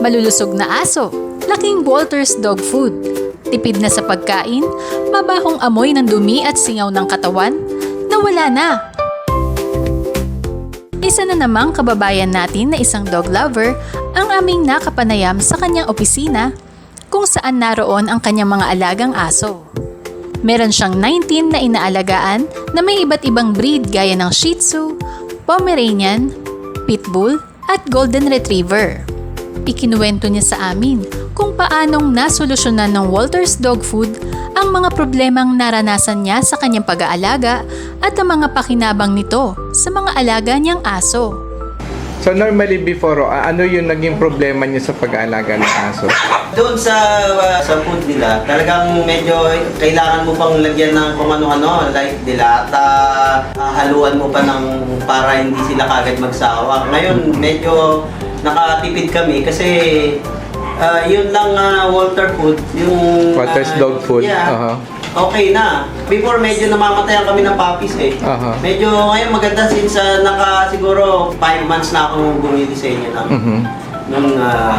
Malulusog na aso, laking Walters dog food. Tipid na sa pagkain, mabahong amoy ng dumi at singaw ng katawan, nawala na. Isa na namang kababayan natin na isang dog lover ang aming nakapanayam sa kanyang opisina kung saan naroon ang kanyang mga alagang aso. Meron siyang 19 na inaalagaan na may iba't ibang breed gaya ng Shih Tzu, Pomeranian, Pitbull at Golden Retriever. Ikinuwento niya sa amin kung paanong nasolusyonan ng Walters Dog Food ang mga problemang naranasan niya sa kanyang pag-aalaga at ang mga pakinabang nito sa mga alaga niyang aso. So normally before, ano yung naging problema niyo sa pag-aalaga ng aso? Doon sa food nila, talagang medyo kailangan mo pang lagyan ng kung ano-ano, like dilata, haluan mo pa ng para hindi sila kagad magsawa. Ngayon, medyo nakatipid kami kasi yun lang Walter food, yung Walters dog food? Yeah. Okay na. Before medyo namamatayan kami ng puppies eh. Medyo ngayon maganda since siguro 5 months na akong bumili sa inyo ng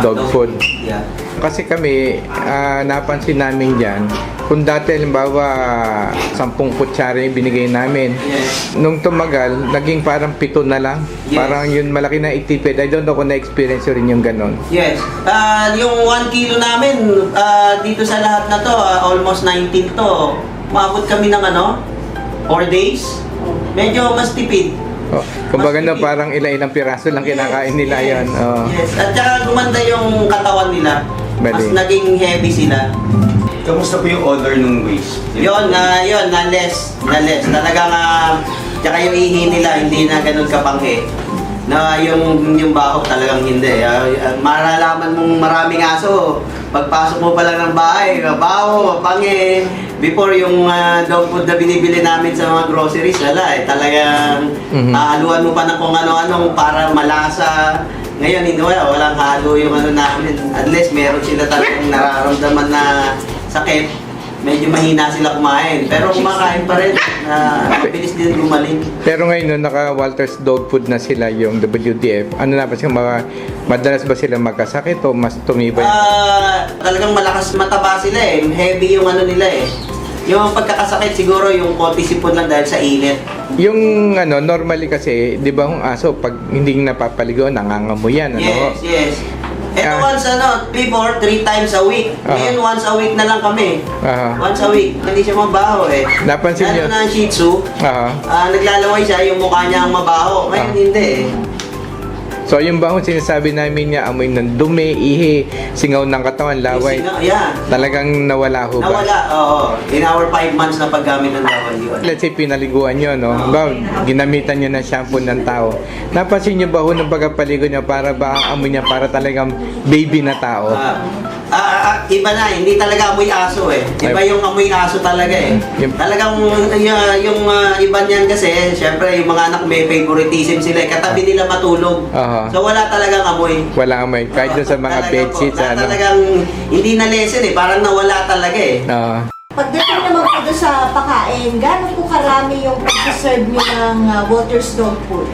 dog food. Yeah. Kasi kami, napansin namin dyan, kung dati halimbawa 10 kutsara yung binigay namin, Yes. nung tumagal, naging parang 7 na lang. Yes. Parang yun malaki na itipid. I don't know kung na-experience rin yung ganon. Yes. Yung 1 kilo namin, dito sa lahat na to, almost 19 to, maabot kami ng 4 days. Medyo mas tipid. Kumbaga Mas na tipid. parang ilang piraso lang kinakain nila yon. Yes. At saka gumanda yung katawan nila. Mas Bali. naging heavy sila. Kamusta po yung odor ng waste? Yun, na less. Talagang, tsaka yung ihi nila, hindi na ganun kapanghe. Na yung baho talagang hindi. Maralaman mong maraming aso. Pagpasok mo pa lang ng bahay, baho, panghe. Before yung dog food na binibili namin sa mga groceries, wala eh. Talagang haluan mo pa ng kung ano-anong para malasa. Ngayon, hindi walang halo yung namin. Unless meron sila talagang nararamdaman na sakit, medyo mahina sila kumain. Pero kumakain pa rin, mabilis din gumaling. Pero ngayon, naka Walters Dog Food na sila yung WDF. Ano na ba siya, madalas ba sila magkasakit o mas tumibay? Talagang malakas mataba sila eh. Heavy yung nila eh. Yung pagkakasakit siguro yung konti sipon lang dahil sa init. Yung normally kasi, di ba yung aso, pag hindi napapaligo, nangangamoy yan, Yes. Ito once before 3 times a week. Ngayon once a week na lang kami. Once a week. Hindi siya mabaho eh. Napansin niyo? Lalo na ang Shih Tzu, naglalaway siya, yung mukha niya ang mabaho. Ngayon hindi eh. So yung bahong sinasabi namin niya, amoy ng dumi, ihi, singaw ng katawan, laway. Yeah. Talagang nawala ho ba? Nawala, oo. In our 5 months na paggamit ng laway yun. Let's say pinaliguan nyo, no? Ba, ginamitan nyo ng shampoo ng tao. Napansin nyo ba ho ng pagkapaligo nyo para ba ang amoy niya para talagang baby na tao? Iba na, hindi talaga amoy aso eh. Iba yung amoy aso talaga eh. Talagang yung iba niyan kasi, syempre yung mga anak may favoritism sila eh. Katabi nila matulog. So wala talagang amoy. Wala amoy. Kahit doon sa mga bedsheets, Talagang hindi na lesson eh. Parang nawala talaga eh. Pagdating naman po doon sa pagkain, gano'n po karami yung pag-serve nyo ng Walters Dog Food?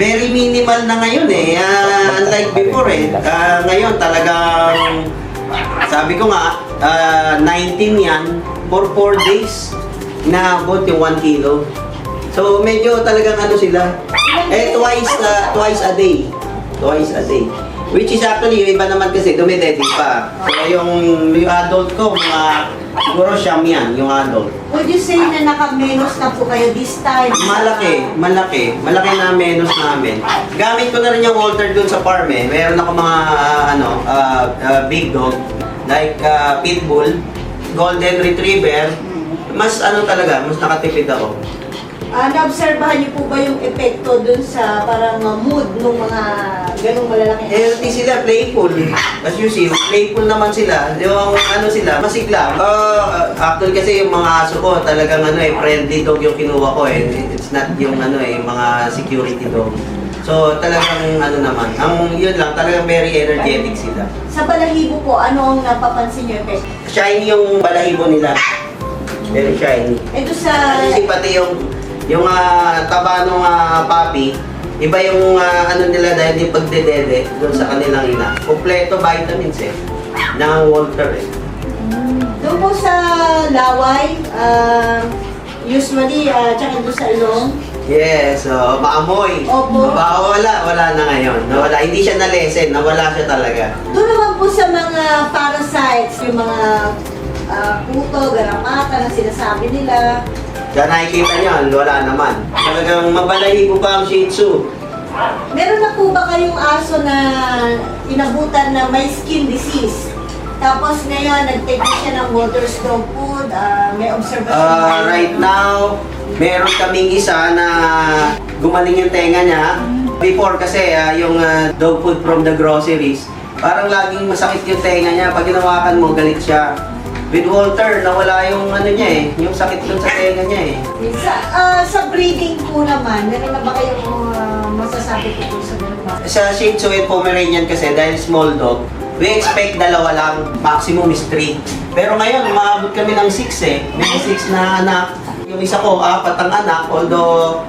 Very minimal na ngayon eh. Unlike before eh. Ngayon talagang, sabi ko nga, 19 yan for 4 days. Inaabot yung 1 kilo. So medyo talagang sila. Twice a day. Twice a day. Which is actually, yung iba naman kasi dumidedi pa. So yung adult ko, siguro siyam yan, yung adult. Would you say na naka-menos na po kayo this time? Malaki na menos namin. Gamit ko na rin yung Walter dun sa farm eh. Meron ako mga big dog like Pitbull, Golden Retriever. Mas talaga, mas nakatipid ako. Na-obserbahan niyo po ba yung epekto dun sa parang mood ng mga ganong malalaking Healthy sila, playful. As you see, playful naman sila. Yung sila, masigla. Actually kasi yung mga aso ko, talagang friendly dog yung kinuha ko eh. It's not yung yung mga security dog. So talagang naman, yun lang, talagang very energetic sila. Sa balahibo po, ano ang napapansin niyo epekto? Shiny yung balahibo nila. Very shiny. Ito sa... Kasi pati yung taba ng puppy, Iba yung ano nila dahil yung pagdedede doon sa kanilang ina. Kompleto vitamins ng Walter Doon po sa laway, usually, tsaka doon sa ilong, Yes, maamoy. Opo. Wala na ngayon. Nawala. Hindi siya na-lesen, nawala siya talaga. doon naman po sa mga parasites, yung mga puto, garamata na sinasabi nila. Kaya nakikita niyo, wala naman. Talagang mabalahibo pa ang Shih Tzu. Meron na po ba kayong aso na inabutan na may skin disease? Tapos ngayon, nag-take na siya ng Walter's dog food, may observation. Right now, meron kaming isa na gumaling yung tenga niya. Before kasi, yung dog food from the groceries, parang laging masakit yung tenga niya. Pag ginawakan mo, galit siya. With Walter, nawala yung ano niya yung sakit dun sa tenga niya Sa breeding po naman, meron na ba kayong masasabi po sa ganun ba? Sa Shih Tzu and Pomeranian kasi, dahil small dog, we expect dalawa lang, maximum is 3. Pero ngayon, umaabot kami ng 6 May 6 na anak. Yung isa ko, 4 ang anak, although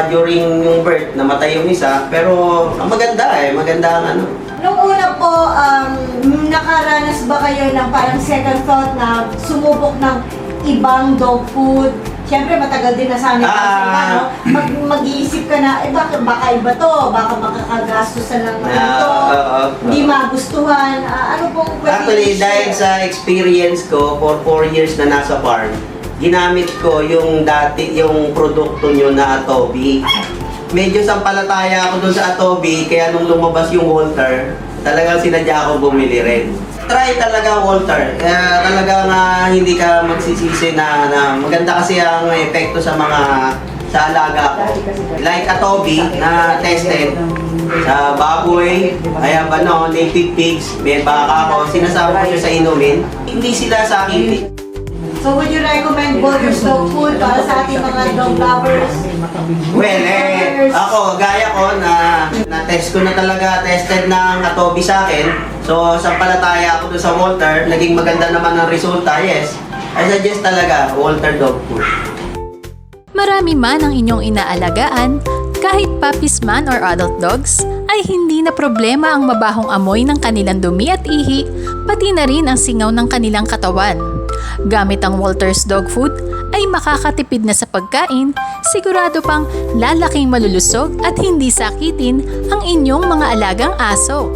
during yung birth, namatay yung isa. Pero maganda maganda ang ano. Nung una po, nakaranas ba kayo ng parang second thought na sumubok ng ibang dog food? Siyempre, matagal din na sana kasi mag-iisip ka na, baka iba to, baka makakagastusan ng ito, hindi magustuhan. Ano pong pwede Actually, dahil sa experience ko, for 4 years na nasa farm, ginamit ko yung produkto nyo na Atobi. Medyo sampalataya ako dun sa Atobi, kaya nung lumabas yung Walter, talagang sinadya ako bumili rin. Try talaga Walter, kaya talagang hindi ka magsisisi na maganda kasi ang epekto sa alaga ko. Like Atobi na tested sa baboy, native pigs, may baka ko, sinasama ko siya sa inumin, hindi sila sakit. So, would you recommend Walter's dog food para sa ating mga dog lovers? Well, ako, gaya ko na-test ko na talaga, tested ng Atobi sa akin. So, sampalataya ako doon sa Walter, naging maganda naman ang resulta, yes. I suggest talaga, Walter dog food. Marami man ang inyong inaalagaan, kahit puppies man or adult dogs, ay hindi na problema ang mabahong amoy ng kanilang dumi at ihi, pati na rin ang singaw ng kanilang katawan. Gamit ang Walter's dog food ay makakatipid na sa pagkain, sigurado pang lalaking malulusog at hindi sakitin ang inyong mga alagang aso.